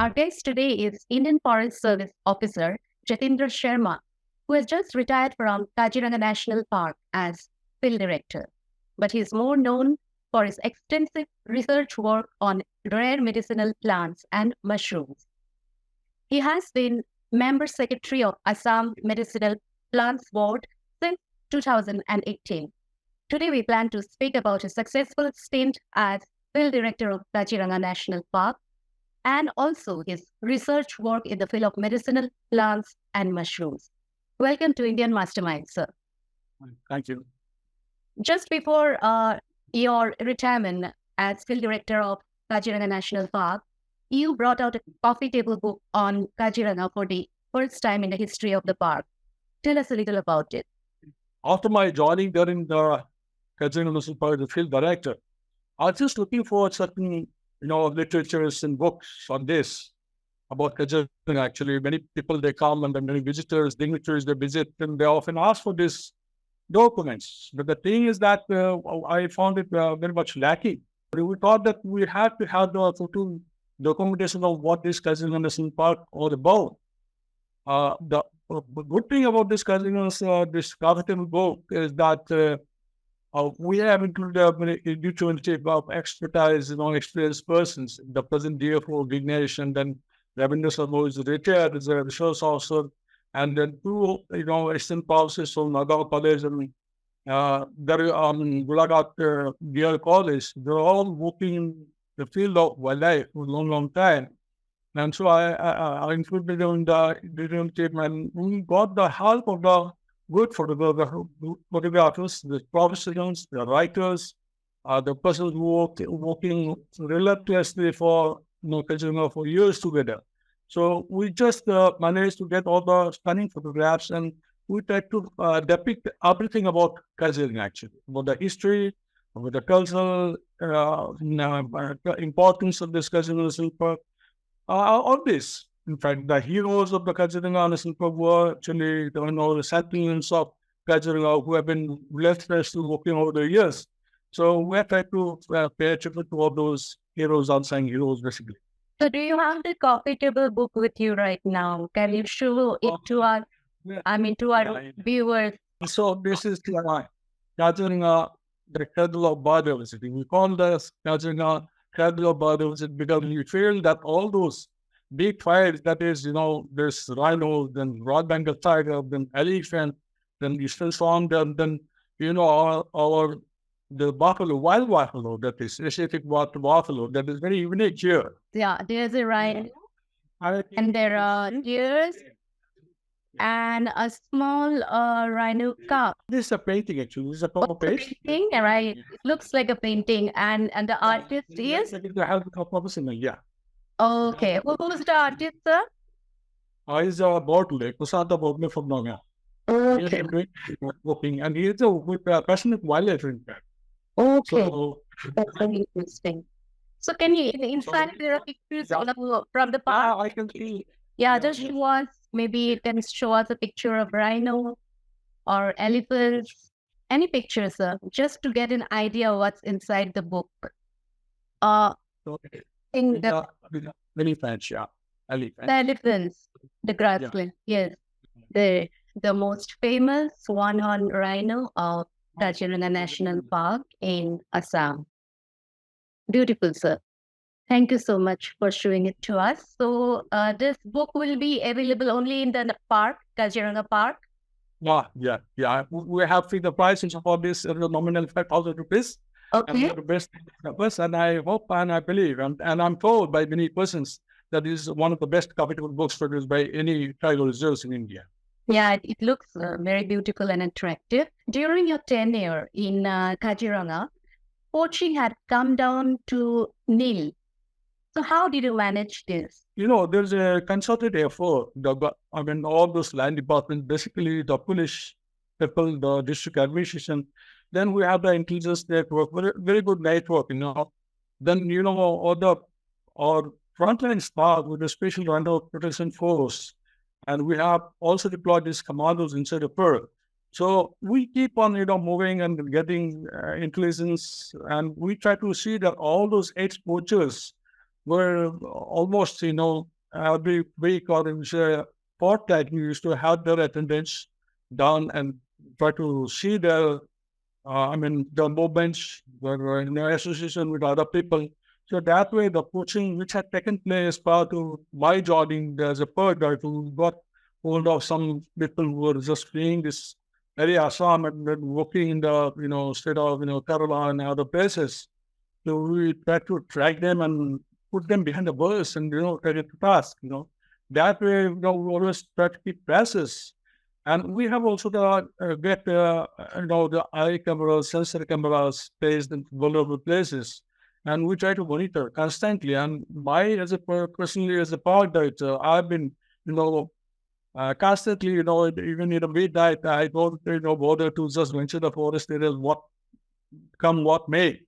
Our guest today is Indian Forest Service Officer Jatindra Sarma, who has just retired from Kaziranga National Park as Field Director. But he is more known for his extensive research work on rare medicinal plants and mushrooms. He has been Member Secretary of Assam Medicinal Plants Board since 2018. Today we plan to speak about his successful stint as Field Director of Kaziranga National Park and also his research work in the field of medicinal plants and mushrooms. Welcome to Indian Masterminds, sir. Thank you. Just before your retirement as Field Director of Kaziranga National Park, you brought out a coffee table book on Kaziranga for the first time in the history of the park. Tell us a little about it. After my joining there in the Kaziranga National Park as the Field Director, I was just looking for certain literatures and books on this about Kaziranga. Actually, many people, they come, and then many visitors, dignitaries, they visit, and they often ask for these documents. But the thing is that I found it very much lacking. We thought that we had to have the total documentation of what this Kaziranga National Park all about. The good thing about this Kaziranga, this coffee book is that we have included a due of expertise, experienced persons. The present DFO, Vignesh, and then Ravindra Sarma, who is retired as a research officer, and then two, assistant professors from Nagaon College and Gulagat DL College. They're all working in the field of wildlife for a long, long time. And so I included them in the team, and we got the help of the good photographers, the professionals, the writers, the persons who working relentlessly for Kaziranga for years together. So we just managed to get all the stunning photographs, and we tried to depict everything about Kaziranga, actually, about the history, about the cultural importance of this Kaziranga National Park, all this. In fact, the heroes of the Kaziranga National Park were actually the sentinels of Kaziranga who have been relentlessly working over the years. So we have tried to pay tribute to all those heroes, unsung heroes, basically. So do you have the coffee table book with you right now? Can you show it to our, to our viewers? So this is Kaziranga, the cradle of biodiversity. We call this Kaziranga cradle of biodiversity because we feel that all those big fires, that is, there's rhino, then broad Bengal tiger, then elephant, then eastern swan, then the buffalo, wild buffalo, that is Asiatic buffalo, that is very unique here. Yeah, there's a rhino, and there are deers, and a small rhino calf. This is a painting, actually. This is a proper painting, right? It looks like a painting, and the artist is? Yeah. Okay. Who's the artist, sir? He's a Bortule, Kusanta Bortule from Noga. Okay. He's working, and he's a passionate wildlife, in fact. Okay. So, that's very interesting. So can you, inside there are pictures from the park? I can see. Yeah, just show us, maybe you can show us a picture of rhino or elephants. Any pictures, sir, just to get an idea of what's inside the book. In the elephants, yeah. The elephants, the grassland, yes. The most famous one-horned rhino of Kaziranga National Park in Assam. Beautiful, sir. Thank you so much for showing it to us. So this book will be available only in the park, Kaziranga Park? Yeah. We have fixed the price for this nominal 5,000 rupees. Okay. And the best purpose, and I hope and I believe, and I'm told by many persons that this is one of the best coffee table books produced by any tribal reserves in India. Yeah, it looks very beautiful and attractive. During your tenure in Kaziranga, poaching had come down to nil. So how did you manage this? There's a concerted effort. All those land departments, basically the police people, the district administration. Then we have the intelligence network, very, very good network, Then, our frontline staff with the Special Rhino Protection Force. And we have also deployed these commandos inside the park. So we keep on, moving and getting intelligence. And we try to see that all those 8 poachers were almost, every week or fortnight, we used to have their attendance down and try to see their, the movements, their in association with other people. So that way, the poaching which had taken place prior to my joining as a bird guide, who got hold of some people who were just fleeing this area, Assam, and then working in the state of Kerala and other places. So we try to track them and put them behind the bus and take it to task. That way, we always try to keep passes. And we have also the the eye cameras, sensor cameras placed in vulnerable places, and we try to monitor constantly. And personally as a power director, I've been constantly even in the midnight, I don't bother to just venture the forest areas what may.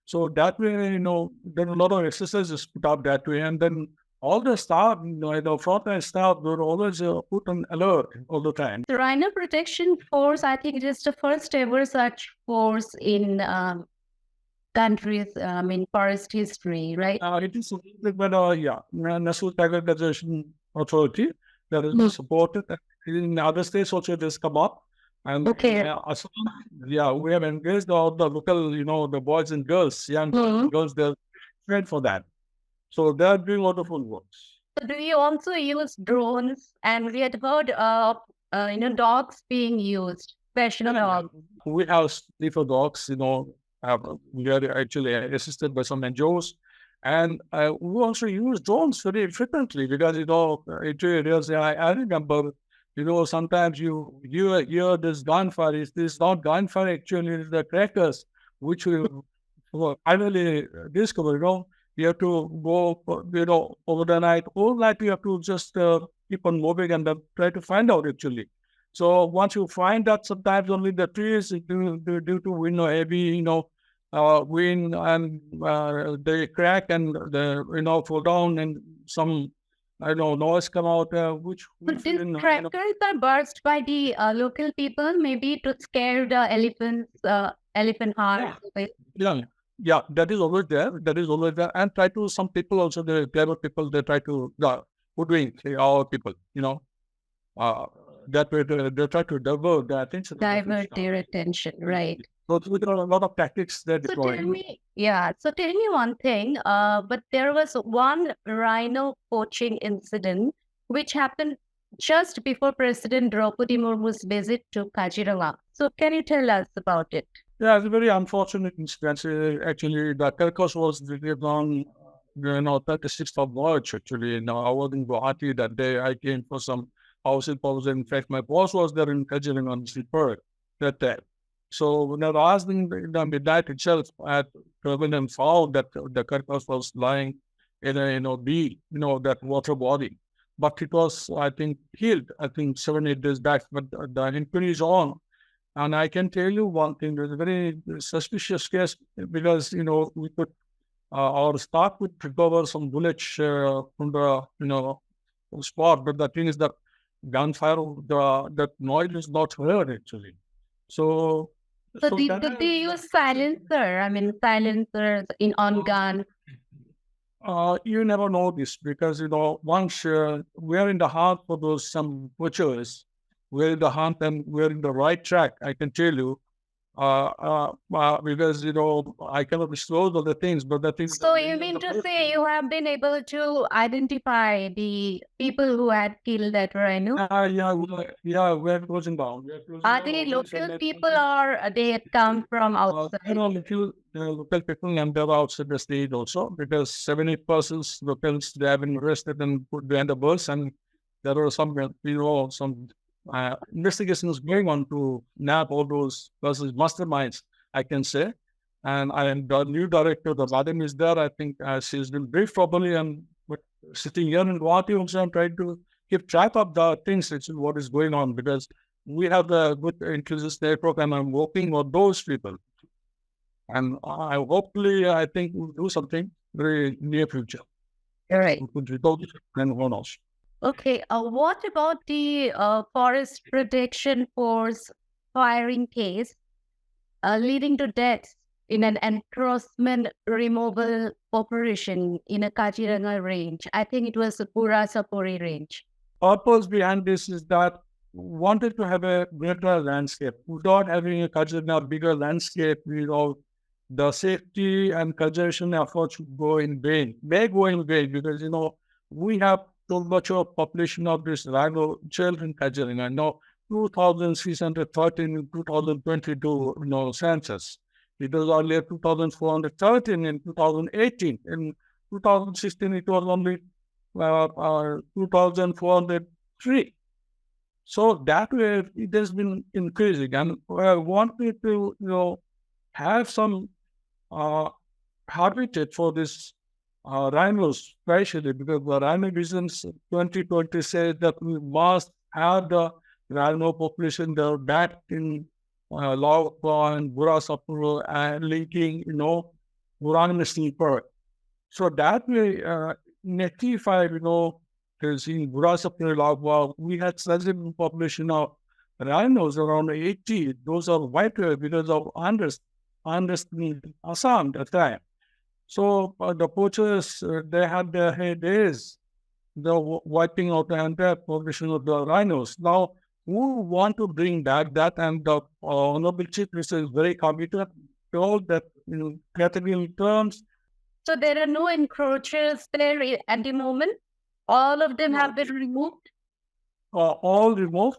So that way, there are a lot of exercises put up that way, and then all the staff, the frontline staff, were always put on alert all the time. The Rhino Protection Force, I think it is the first ever such force in country's, forest history, right? It is National Tiger Conservation Authority that is supported. In other states also it has come up. And Okay. We have engaged all the local, the boys and girls, young girls, they're trained for that. So they're doing wonderful work. So do you also use drones? And we had heard of, dogs being used, special dogs. We have sniffer dogs, we are actually assisted by some NGOs. And we also use drones very frequently because, I remember, sometimes you hear this gunfire. It's not gunfire, actually, it's the crackers, which we finally discovered. You have to go, over the night, all night you have to just keep on moving and then try to find out, actually. So once you find that, sometimes only the trees, due to wind or heavy, wind, and they crack and they, fall down, and some noise come out, which But these crackers are burst by the local people, maybe to scare the elephant heart. Yeah, that is always there. And try to, some people also, the clever people, they try to hoodwink our people. That way they try to divert their attention. Divert their attention, right? So there are a lot of tactics they're deploying. So tell me one thing. But there was one rhino poaching incident which happened just before President Droupadi Murmu's visit to Kaziranga. So can you tell us about it? Yeah, it's a very unfortunate incident. Actually, the carcass was delivered on 36th of March. Actually, I was in Guwahati that day. I came for some housing purpose. In fact, my boss was there in Kaziranga on sleeper that day. So when I was in the midnight itself, I had traveled and found that the carcass was lying in a that water body. But it was, I think, killed, 7-8 days back. But the inquiry is on. And I can tell you one thing, there's a very suspicious case because, we could, our staff would recover some bullets from the, spot. But the thing is that gunfire, that noise is not heard, actually. So did they use silencer? Silencers on gun? You never know this because, once we're in the hunt for those some butchers, we're in the hunt and we're in the right track, I can tell you. Because, I cannot disclose all the things, but the things... So you mean to say you have been able to identify the people who had killed that rhino? We're closing down. Are they local people or they had come from outside? Local people, and they're outside the state also, because 7-8 persons, locals, they have been arrested and put behind the bus, and there are some, some investigations going on to nab all those persons, masterminds, I can say. And I am the new director, the madam is there. I think she's been briefed properly, but sitting here in Guwahati also, I'm trying to keep track of the things, what is going on, because we have the good inclusive network, and I'm working on those people. And hopefully, I think we'll do something very near future. All right. And who knows? Okay. What about the Forest Protection Force firing case leading to deaths in an encroachment removal operation in a Kaziranga range. I think it was the Puri range. Purpose behind this is that wanted to have a greater landscape. Without having a Kaziranga bigger landscape, the safety and conservation efforts would go in vain. May go in vain because, we have so much of population of this rhino children in Kaziranga. Now, 2,613 in 2022, census. It was earlier 2,413 in 2018. In 2016, it was only 2,403. So that way, it has been increasing. And I wanted to, have some habitat for this rhinos, especially because the Rhino Visions 2020 says that we must have the rhino population back in Lavapa and Burasapur and linking, Burang National Park. So that way, Netified, because in Burasapur, Lavapa, we had such a population of rhinos around 80. Those are wiped away because of understanding Assam at the time. So the poachers, they had their days, the wiping out the entire population of the rhinos. Now, we want to bring back that, and the Honorable Chief Minister is very committed, told that in category terms. So there are no encroachers there at the moment? All of them have been removed? All removed.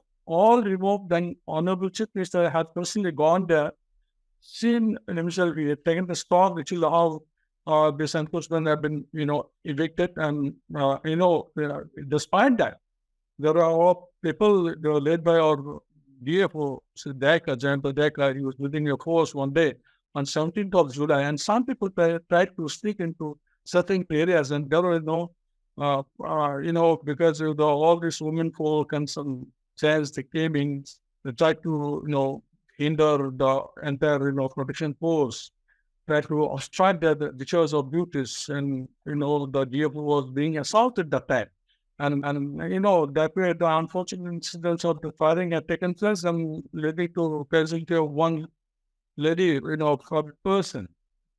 Then Honorable Chief Minister has personally gone there, seen himself, he had taken the stock, which is how this encroachment have been, evicted. And, despite that, there are all people, they were led by our DFO, Sadhguru, Jayanta Deka. He was leading a force one day on 17th of July. And some people tried to sneak into certain areas, and there were because of all these women folk and some chants they came in, they tried to, hinder the entire, protection force, try to obstruct the choice of duties, and the DFO was being assaulted that time, and that way the unfortunate incidents of the firing had taken place and leading to casualty of one lady, person.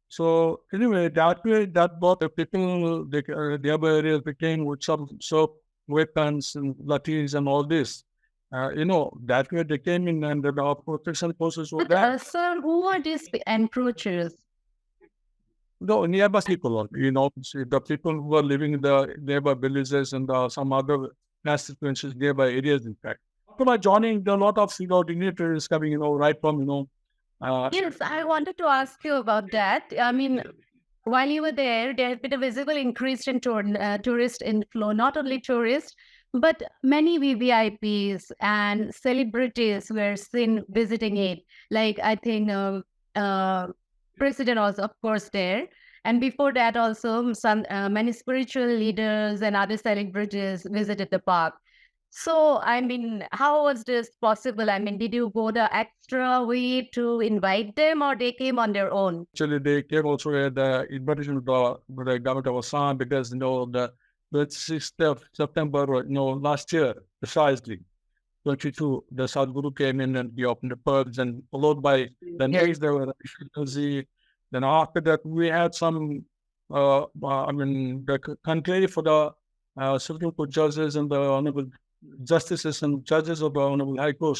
So anyway, that way that brought the people, the other areas became with some soap weapons and latrines and all this. That way they came in and the protection forces were there. Sir, who are these encroachers? No, nearby people, the people who are living in the nearby villages and some other consequences nearby areas, in fact. After my joining, there are a lot of, dignitaries coming, right from, Yes, I wanted to ask you about that. I mean, while you were there has been a visible increase in tourist inflow, not only tourists, but many VVIPs and celebrities were seen visiting it. Like, I think President was, of course, there. And before that, also, some many spiritual leaders and other celebrities visited the park. So, I mean, how was this possible? I mean, did you go the extra way to invite them, or they came on their own? Actually, they came also at the invitation of the government of Assam because, the 6th of September, last year, precisely, 22, the Sadhguru came in and he opened the pubs, and followed by the next, there were then after that, we had some, the conclave for the Supreme Court judges and the Honorable Justices and judges of the Honorable High Court.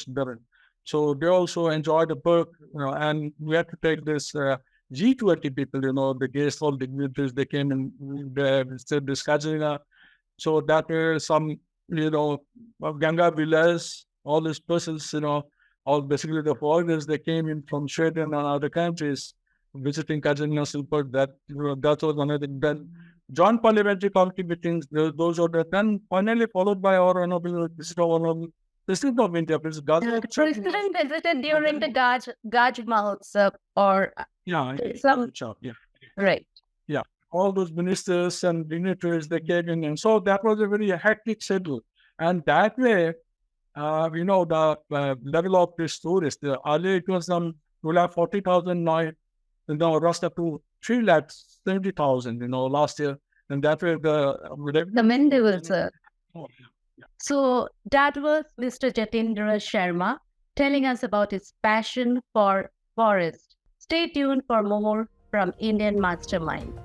So they also enjoyed the perk, and we had to take this G20 people, the guests, all dignitaries, they came and they visited this Kaziranga. So that were some, Ganga villas, all these persons, all basically the foreigners, they came in from Sweden and other countries visiting Kaziranga National Park. That was another thing. Then joint parliamentary committee meetings, those are then finally followed by our Honorable President of India, President visited during the Gaj Mahotsav, or some, right. Yeah, all those ministers and dignitaries, they came in, and so that was a very hectic schedule. And that way, the level of this tourist, earlier it was 240,000, now rushed up to 370,000, last year. And that way the commendable, sir. So that was Mr. Jatindra Sarma telling us about his passion for forest. Stay tuned for more from Indian Mastermind.